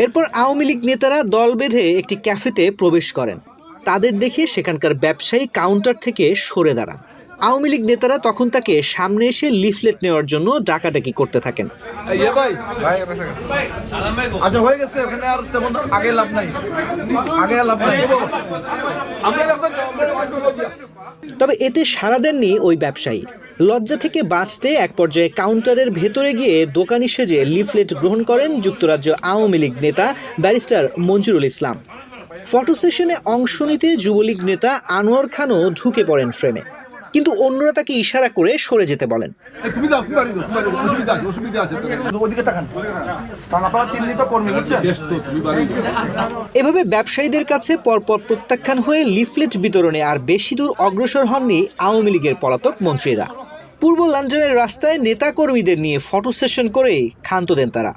এরপর আওয়ামী লীগ নেতারা দল বেঁধে একটি ক্যাফেতে প্রবেশ করেন। তাদের দেখে সেখানকার ব্যবসায়ী কাউন্টার থেকে সরে দাঁড়ান। আওয়ামী লীগ নেতারা তখন তাকে সামনে এসে লিফলেট নেওয়ার জন্য ডাকাডাকি করতে থাকেন। তবে এতে সাড়া দেননি ওই ব্যবসায়ী। লজ্জা থেকে বাঁচতে এক পর্যায়ে কাউন্টারের ভেতরে গিয়ে দোকানি সেজে লিফলেট গ্রহণ করেন যুক্তরাজ্য আওয়ামী লীগ নেতা ব্যারিস্টার মঞ্জুরুল ইসলাম। ফটো সেশনে অংশ নিতে যুবলীগ নেতা আনোয়ার খানও ঢুকে পড়েন ফ্রেমে, কিন্তু অন্যরা তাকে ইশারা করে সরে যেতে বলেন। এভাবে ব্যবসায়ীদের কাছে পরপর প্রত্যাখ্যান হয়ে লিফলেট বিতরণে আর বেশি দূর অগ্রসর হননি আওয়ামী লীগের পলাতক মন্ত্রীরা। পূর্ব লন্ডনের রাস্তায় নেতা কর্মীদের নিয়ে ফটো সেশন করেই ক্ষান্ত দেন তারা।